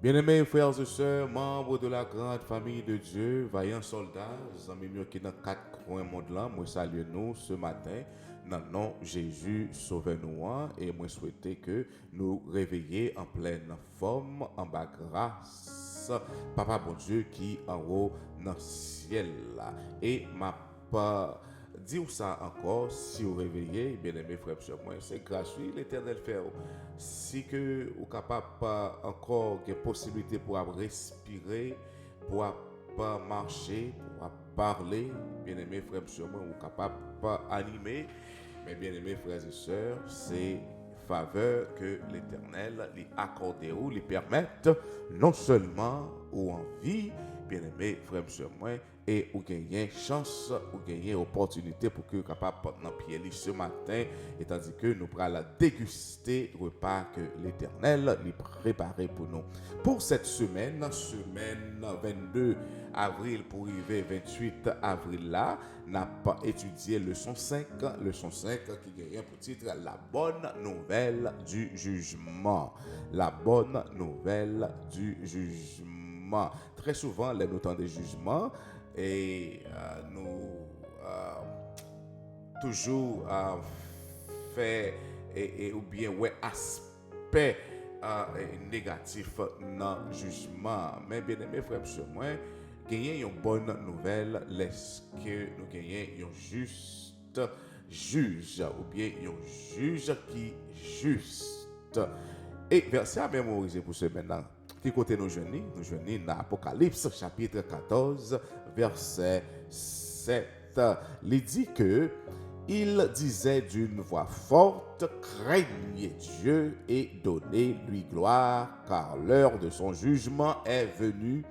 Bien-aimés frères et sœurs, membres de la grande famille de Dieu, vaillants soldats, amis mieux qui dans quatre coins monde là, moi salue nous ce matin dans le nom de Jésus sauve-nous et moi souhaiter que nous réveiller en pleine forme, en bas grâce, Papa bon Dieu qui en haut dans le ciel là. Et ma pas dire ça encore, si vous réveillez, bien aimé frère sur moi, c'est gratuit, l'éternel fait. Si que vous capable pas encore des possibilités pour respirer, pour pas marcher, pour parler, bien aimé frère sur moi, vous capable pas animer, mais bien aimé frères et sœurs, c'est faveur que l'Éternel lui accorde ou lui permette non seulement ou en vie, bien aimé frère sur moi, et ou gagner chance ou gagner opportunité pour que capable dans pied ce matin et tandis que nous pourrons déguster le repas que l'Éternel lui préparé pour nous. Pour cette semaine 22 avril pour arriver 28 avril là, n'a pas étudié leçon 5 qui gagne pour titre la bonne nouvelle du jugement. La bonne nouvelle du jugement. Très souvent, les notants des jugements et nous toujours fait ou bien ouais aspect négatif dans le jugement. Mais bien aimé frère sur moi, gagner une bonne nouvelle, laisse que nous gagnons un juste juge ou bien un juge qui juste. Et verset à mémoriser pour ce maintenant. Qui côté nous jeunes dans Apocalypse chapitre 14 verset 7. Il dit que il disait d'une voix forte, craignez Dieu et donnez-lui gloire, car l'heure de son jugement est venue,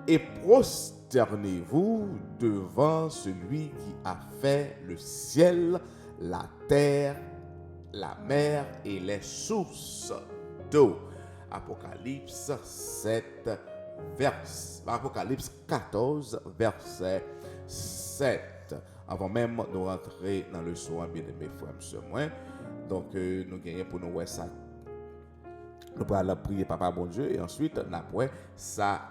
et prosternez-vous devant celui qui a fait le ciel, la terre, la mer et les sources d'eau. Apocalypse 7, Apocalypse 14, verset 7. Avant même de rentrer dans le soin, bien aimé frère, monsieur, moi. Donc, nous gagnons pour nous, ouais, ça. Nous allons prier, Papa, bon Dieu, et ensuite, nous avons ça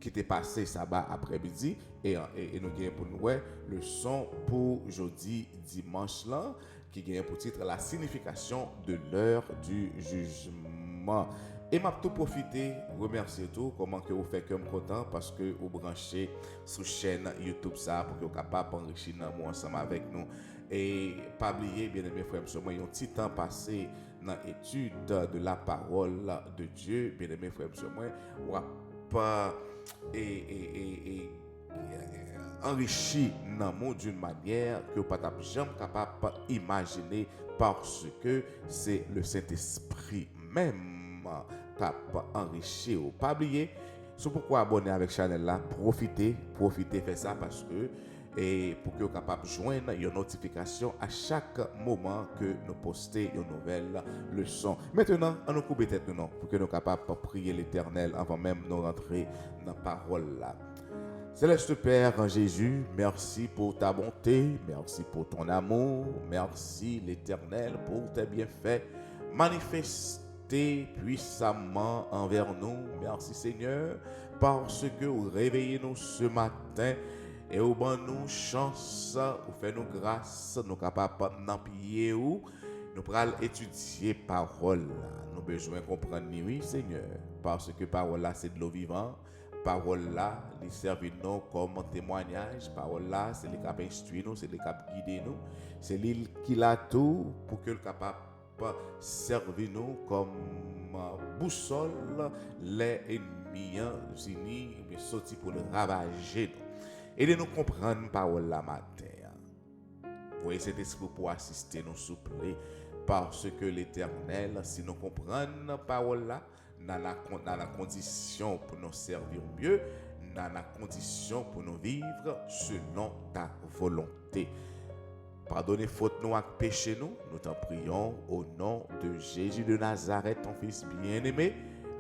qui était passé sabbat après-midi, et nous gagnons pour nous, ouais, le son pour jeudi, dimanche, là, qui gagne pour titre la signification de l'heure du jugement. Et m'a tout profité, remercier tout, comment que vous faites comme content parce que vous branchez sur chaîne YouTube ça pour que vous capable d'enrichir nous ensemble avec nous. Et pas oublier, bien aimé frère, moi, un petit temps passé dans l'étude de la parole de Dieu, bien aimé frère, moi, ou pas enrichi dans le monde d'une manière que vous n'êtes jamais capable d'imaginer parce que c'est le Saint-Esprit même qui a enrichi ou pas oublier. C'est pourquoi abonner avec la chaîne là, profitez, faites ça parce que et pour que vous capable de joindre une notification à chaque moment que nous postons une nouvelle leçon. Maintenant, on nous coupe tête nous pour que nous capables de prier l'Éternel avant même de rentrer dans la parole là. Céleste Père en Jésus, merci pour ta bonté, merci pour ton amour, merci l'Éternel pour tes bienfaits manifestés puissamment envers nous. Merci Seigneur parce que vous réveillez nous ce matin et vous donnez nous chance, vous faites nous grâce, nous capables d'empiller où nous pourrons étudier parole. Nous avons besoin de comprendre, oui Seigneur, parce que parole là c'est de l'eau vivante. Parole là, les servir nous comme témoignage. Parole là, c'est les cap instruire nous, c'est les cap guider nous. C'est lui qui l'a tout pour que le capable servir nous comme boussole les ennemis unis mais sorti pour le ravager nous. Aidez-nous comprendre parole là matin. Voyez cet esprit pour assister nous souple parce que l'Éternel, si nous comprenons parole là, dans la condition pour nous servir mieux, dans la condition pour nous vivre selon ta volonté. Pardonnez faute nous et péché nous, nous t'en prions au nom de Jésus de Nazareth, ton Fils bien-aimé.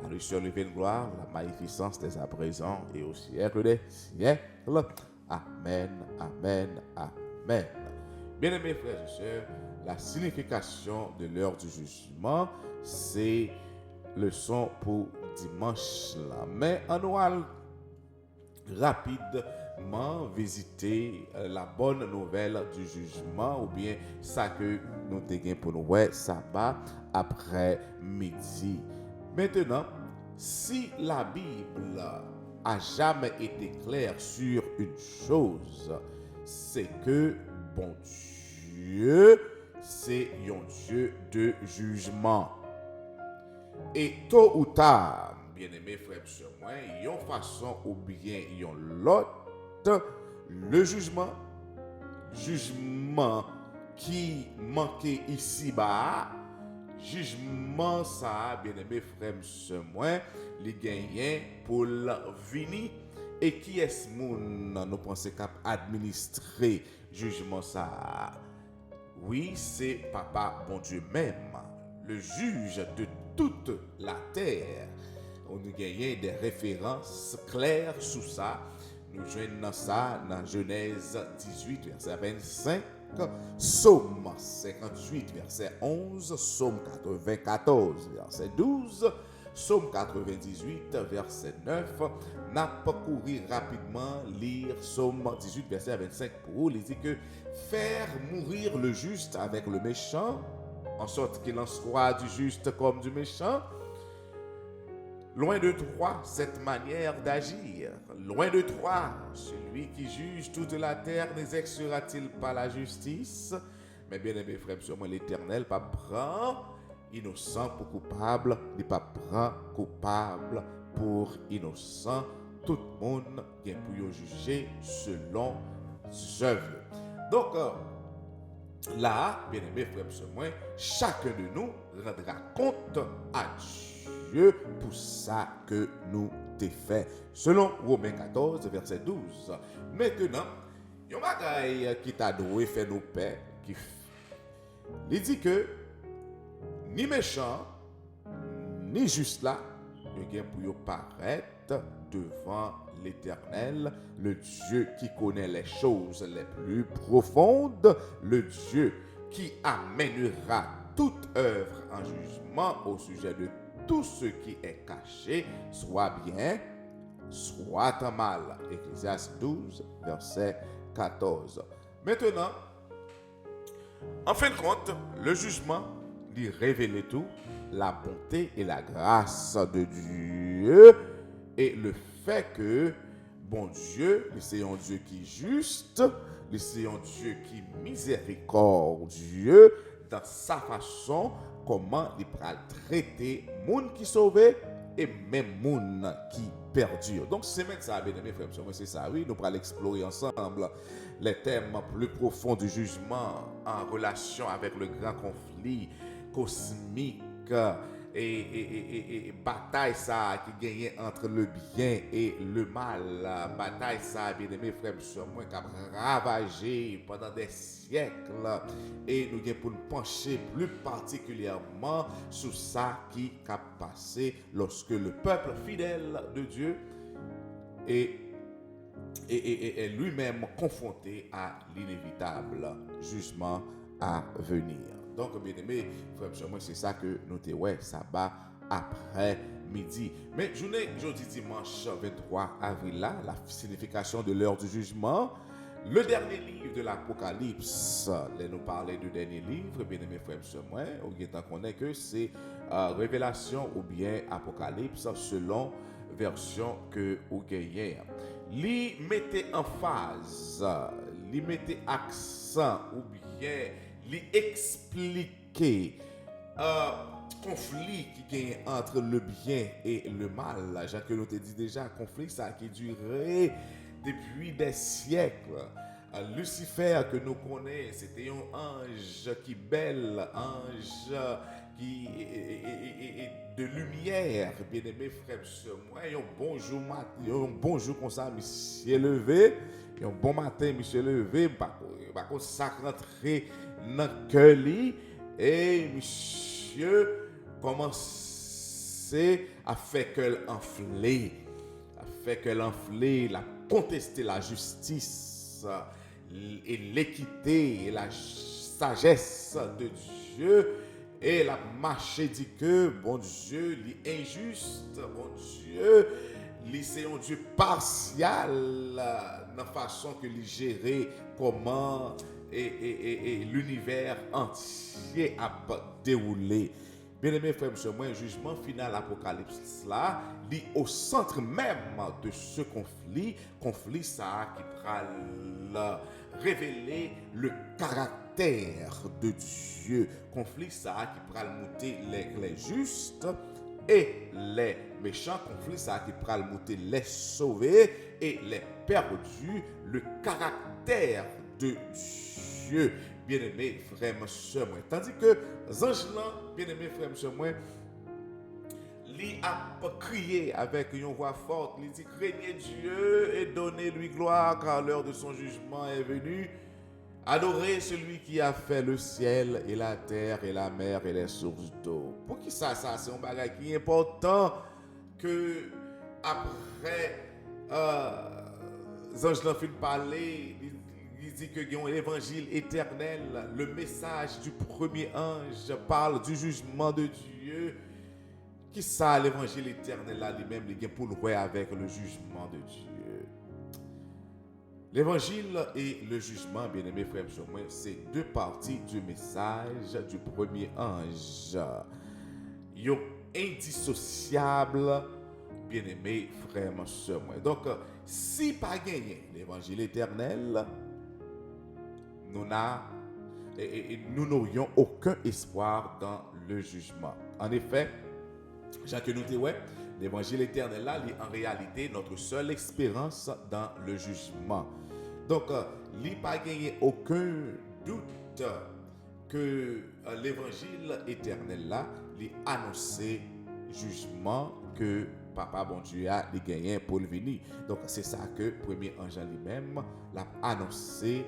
À lui seul lever une gloire, la magnificence dès à présent et au siècle des siècles. Amen, amen, amen. Bien-aimés frères et sœurs, la signification de l'heure du jugement, c'est leçon pour dimanche là. Mais on va rapidement visiter la bonne nouvelle du jugement ou bien ça que nous avons pour nous ouais, sabbat après midi. Maintenant, si la Bible a jamais été claire sur une chose, c'est que bon Dieu, c'est un Dieu de jugement. Et tôt ou tard, bien-aimés frères et sœurs, il y a une façon ou bien il y a l'autre, le jugement qui manquait ici-bas, jugement ça, bien-aimés frères et sœurs, les gagnants pour venir. Et qui est-ce moun nous pensons qu'à administrer jugement ça? Oui, c'est Papa bon Dieu même, le juge de toute la terre. On nous gagne des références claires sur ça. Nous joignons ça dans Genèse 18, verset 25, Psaume 58, verset 11, Psaume 94, verset 12, Psaume 98, verset 9. N'a pas couru rapidement lire Psaume 18, verset 25 pour vous. Il dit que faire mourir le juste avec le méchant, en sorte qu'il en soit du juste comme du méchant. Loin de toi cette manière d'agir. Loin de toi, celui qui juge toute la terre n'exercera-t-il pas la justice? Mais bien aimé frère, moi l'Éternel pas prend innocent pour coupable, il pas prend coupable pour innocent. Tout le monde vient pour juger selon ses œuvres. Donc là, bien aimé frère, moi, chacun de nous rendra compte à Dieu pour ça que nous t'ai fait. Selon Romains 14, verset 12. Maintenant, il y a un bagay qui t'a doué fait nos paix, qui il dit que ni méchant, ni juste là, il y a pour paraître devant l'Éternel, le Dieu qui connaît les choses les plus profondes, le Dieu qui amènera toute œuvre en jugement au sujet de tout ce qui est caché, soit bien, soit mal. Ecclésiaste 12, verset 14. Maintenant, en fin de compte, le jugement lui révèle tout, la bonté et la grâce de Dieu et le fait que, bon Dieu, c'est un Dieu qui est juste, c'est un Dieu qui est miséricordieux dans sa façon, comment il va traiter les gens qui sont sauvés et même les gens qui perdurent. Donc, c'est même ça, bien aimés frères, c'est ça, oui, nous allons explorer ensemble les thèmes plus profonds du jugement en relation avec le grand conflit cosmique et bataille ça qui gagnait entre le bien et le mal. Bataille ça, bien aimé frère, sur moi qui a ravagé pendant des siècles et nous avons pour nous pencher plus particulièrement sur ça qui a passé lorsque le peuple fidèle de Dieu est lui-même confronté à l'inévitable jugement à venir. Donc, bien aimé, frère, moi, c'est ça que nous te ouais, sabbat après midi. Mais journée, jeudi, dimanche 23 avril, là, la signification de l'heure du jugement, le dernier livre de l'Apocalypse, là, nous parler du dernier livre, bien aimé, frère, moi, on connaît que c'est Révélation ou bien Apocalypse selon version que vous gagnez. Li mettez en phase, li mettez accent ou bien li expliquer conflit qui gagne entre le bien et le mal. Jacques nous te dit déjà, conflit ça qui durait depuis des siècles. Lucifer que nous connaissons, c'était un ange qui belle, ange qui de lumière, bien aimé frère sur moi. Un bon jour comme ça, monsieur levé, un bon matin, monsieur levé, par contre ça rentrer dans le cœur et monsieur commençait à faire qu'elle enfler, la contester la justice et l'équité et la sagesse de Dieu Et la marché dit que, bon Dieu, il est injuste, bon Dieu, c'est un Dieu partial dans la façon que il gérer comment et l'univers entier a déroulé. Bien aimé frère, monsieur, moi, jugement final apocalypse là, lit au centre même de ce conflit ça qui va révéler le caractère de Dieu, conflit ça qui va monter les justes et les méchants, conflit ça qui va monter les sauvés et les perdus, le caractère de Dieu. Bien-aimé frère, monsieur, moi. Tandis que anges là, bien-aimé frère, monsieur, moi, il a crié avec une voix forte, il dit craignez Dieu et donnez-lui gloire car l'heure de son jugement est venue. Adorez celui qui a fait le ciel et la terre et la mer et les sources d'eau. Pour qui ça c'est un bagage qui est important que après anges là fin parler, il dit que l'évangile éternel, le message du premier ange parle du jugement de Dieu. Qui ça l'évangile éternel là lui-même il pour le voir avec le jugement de Dieu. L'évangile et le jugement, bien-aimés frères et sœurs, c'est deux parties du message du premier ange. Ils sont indissociables, bien-aimés frères et sœurs. Donc, si pas gagné l'évangile éternel, nous n'aurions aucun espoir dans le jugement. En effet, Jacques nous dit, ouais, l'évangile éternel là, est en réalité notre seule espérance dans le jugement. Donc, il n'y a pas gagné aucun doute que l'évangile éternel là, il annoncé jugement que Papa bon Dieu a gagné pour le venir. Donc, c'est ça que le premier ange lui-même l'a annoncé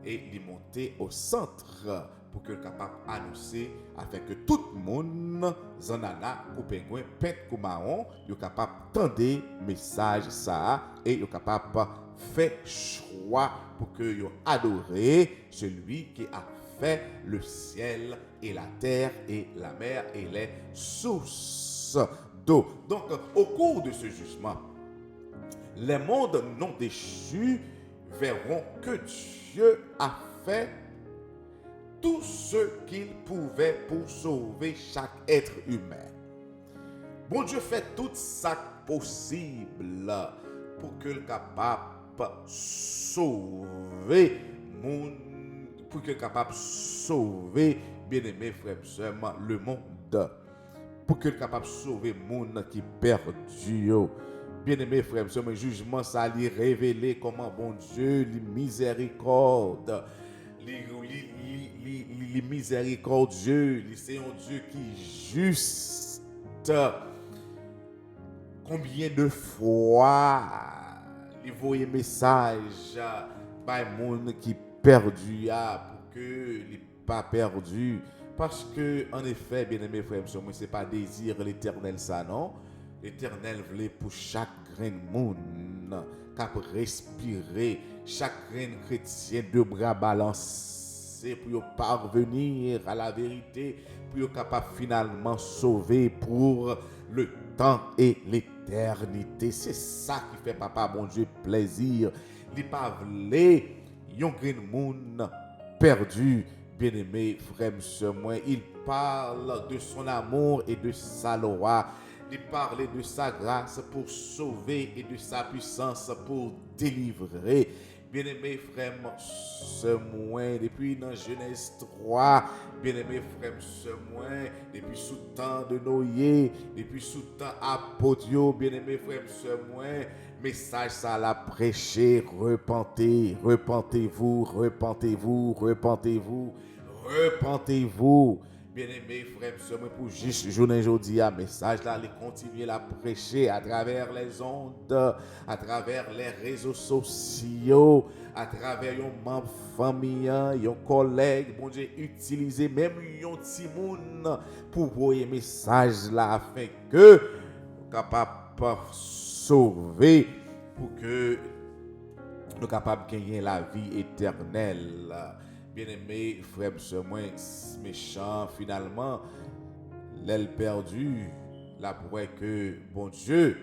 et il est monté au centre pour que capable annoncer afin que tout le monde zanana ou pingouin pète comme marron est capable tendre message ça et est capable faire choix pour que yo adorer celui qui a fait le ciel et la terre et la mer et les sources d'eau. Donc au cours de ce jugement, les mondes non déchus verront que Dieu a fait tout ce qu'il pouvait pour sauver chaque être humain. Bon Dieu fait tout ça possible pour que le capable sauver pour que capable sauver bien-aimé frères et sœurs le monde, pour que capable sauver monde qui perdu. Bien-aimé frères et sœurs, le jugement ça lui révéler comment bon Dieu lui miséricorde, les miséricordieux, c'est un Dieu qui est juste. Combien de fois il voyait message par les gens qui perdu pour que les pas perdu, parce que en effet, bien aimé frère, moi c'est pas désir l'éternel ça non. L'éternel voulait pour chaque grain de monde cap respirer, chaque grain chrétien de bras balancés pour parvenir à la vérité, pour capable finalement sauver pour le temps et l'éternité. C'est ça qui fait papa bon Dieu plaisir. Il pas voulait yon grain monde perdu. Bien-aimé frère monsieur moi, il parle de son amour et de sa loi. Il parle de sa grâce pour sauver et de sa puissance pour délivrer. Bien-aimé frère monsieur moi, depuis dans Genèse 3, bien-aimé frère monsieur moi, depuis sous temps de Noé, depuis sous temps apôtre, bien-aimé frère monsieur moi, message ça l'a prêché, repentez, repentez-vous, repentez-vous, repentez-vous, repentez-vous. Bien-aimé frère, pour juste journée aujourd'hui, un message là, il continue à prêcher à travers les ondes, à travers les réseaux sociaux, à travers un membre famille, un collègue, bon Dieu, utiliser même un petit monde pour envoyer message là afin que capable sauver, pour que nous capables de gagner la vie éternelle. bien-aimé, frère, sœur, moins méchant, finalement, l'aile perdue, la prouvé que bon Dieu,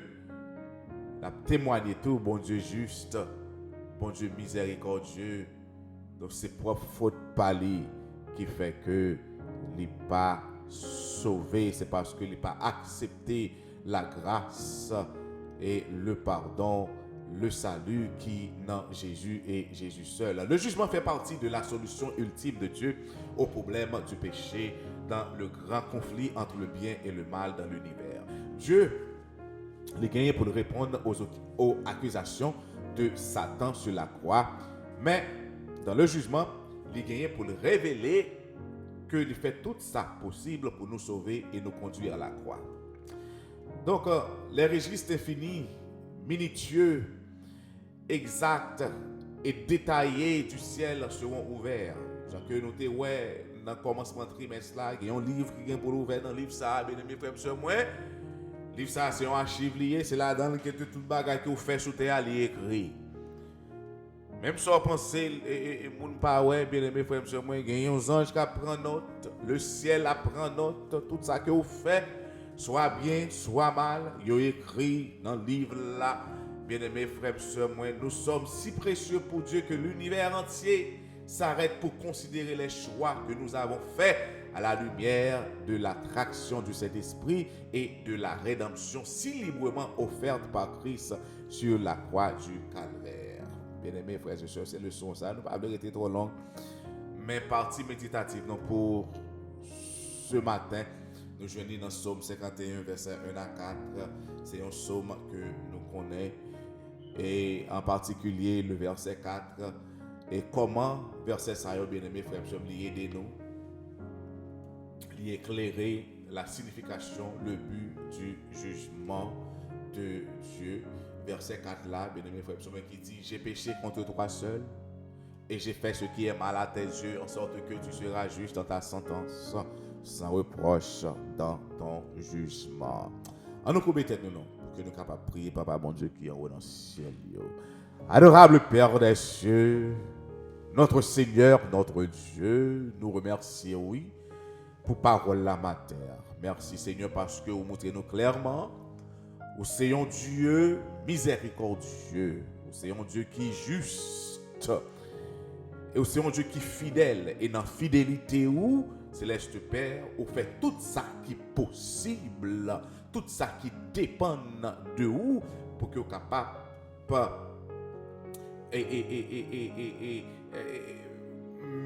la témoigné tout, bon Dieu juste, bon Dieu miséricordieux. Donc c'est propre faute parler qui fait que il n'est pas sauvé, c'est parce qu'il n'est pas accepté la grâce et le pardon, le salut qui dans Jésus et Jésus seul. Le jugement fait partie de la solution ultime de Dieu au problème du péché dans le grand conflit entre le bien et le mal dans l'univers. Dieu les gagné pour répondre aux accusations de Satan sur la croix, mais dans le jugement, il est gagné pour révéler qu'il fait tout ça possible pour nous sauver et nous conduire à la croix. Donc, les registres infinis, minutieux, exacts et détaillés du ciel seront ouverts. Genre que nous te ouais, dans le commencement de trimestre là, il y a un livre qui est pour ouvert dans le livre ça, bien aimé frère monsieur moi. Le livre ça c'est un archive lié, c'est là-dedans que tout bagage que vous faites sur terre est écrit. Même si on pense, et moun pas ouais, bien aimé frère monsieur moi, il y a un ange qui prend note, le ciel prend note, tout ça que vous faites, soit bien, soit mal, il y a écrit dans le livre là. Bien aimé frère monsieur moi, nous sommes si précieux pour Dieu que l'univers entier s'arrête pour considérer les choix que nous avons faits à la lumière de l'attraction du Saint-Esprit et de la rédemption si librement offerte par Christ sur la croix du Calvaire. Bien-aimés frères et sœurs, c'est le son ça, nous ne va pas être trop long, mais partie méditative donc pour ce matin, nous joignons dans Psaume 51, verset 1 à 4. C'est un psaume que nous connaissons, et en particulier le verset 4. Et comment, verset ça, bien-aimés frères et sœurs, aider nous, éclairer la signification, le but du jugement de Dieu. Verset 4 là, bien-aimé frère, qui dit: j'ai péché contre toi seul et j'ai fait ce qui est mal à tes yeux, en sorte que tu seras juste dans ta sentence, sans reproche dans ton jugement. En nous couper tête nous non, pour que nous capables de prier, Papa bon Dieu qui est en haut dans le ciel. Adorable Père des cieux, notre Seigneur, notre Dieu, nous remercions, oui, pour parole la matin. Merci Seigneur parce que vous montrez nous clairement, vous êtes un Dieu miséricordieux, vous êtes un Dieu qui est juste, et vous êtes un Dieu qui est fidèle, et dans fidélité où, Céleste Père, vous faites tout ça qui est possible, tout ça qui dépend de vous, pour que vous soyez capable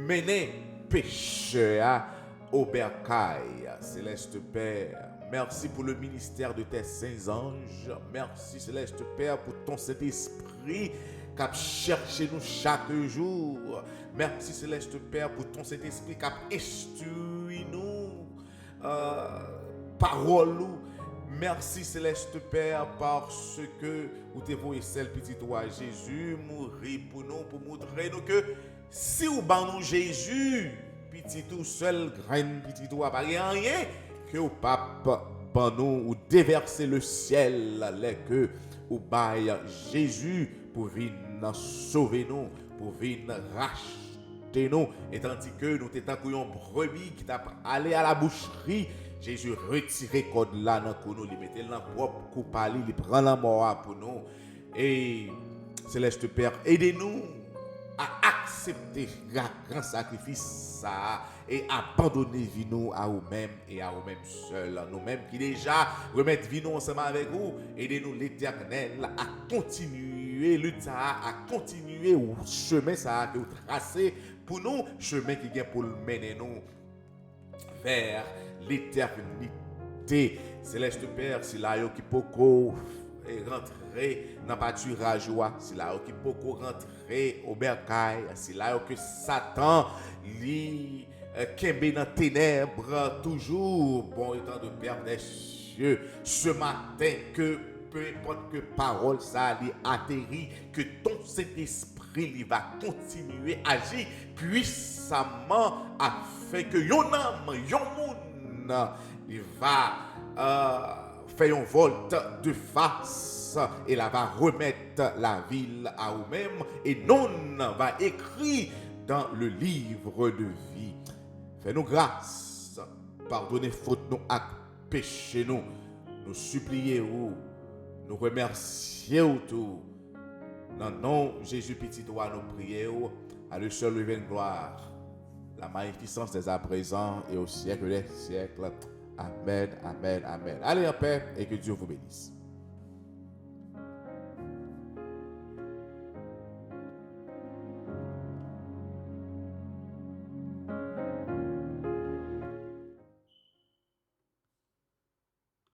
mener pécheur au bercail. Céleste Père, merci pour le ministère de tes saints anges. Merci Céleste Père pour ton Saint-Esprit qui a cherché nous chaque jour. Merci Céleste Père pour ton Saint-Esprit qui a instruit nous parole. Merci Céleste Père parce que vous te voyez celle petit toi Jésus mourir pour nous, pour montrer nous que si vous bandons Jésus, petit tout seul, graine petit tout, pas rien que au pape bandons ou déverser le ciel, les que ou bail Jésus pour venir sauver nous, pour venir racheter nous, et tandis que nous t'étions couillons brebis qui t'a allé à la boucherie. Jésus retire code là dans nous, il mettait dans propre coupable, il prend la mort pour nous. Et Céleste Père, aidez-nous à accepter le grand sacrifice ça et abandonner vie nous à nous-mêmes et à nous-mêmes seuls. Nous-mêmes qui déjà remettre vie nous ensemble avec vous, aidez-nous l'Éternel à continuer lutte ça, à continuer au chemin ça que vous tracez pour nous, chemin qui vient pour mener nous vers l'éternité. Céleste Père, si là qui peut rentrer dans pâturage, si là qui peut rentrer au bercail, si là que Satan lui kembe dans ténèbres toujours, bon étant de Père des cieux, ce matin que peu importe que parole ça lui atterrit, que ton Saint-Esprit il va continuer à agir puissamment afin que yon âme, yon monde, il va faire une volte de face et là va remettre la ville à vous-même et non va écrire dans le livre de vie. Fais-nous grâce, pardonnez faute nous et péché nous. Nous supplions, nous remercions tout. Dans le nom de Jésus petit toi nous prions, à le seul lever gloire, la magnificence des à présent et au siècle des siècles. Amen, amen, amen. Allez en paix et que Dieu vous bénisse.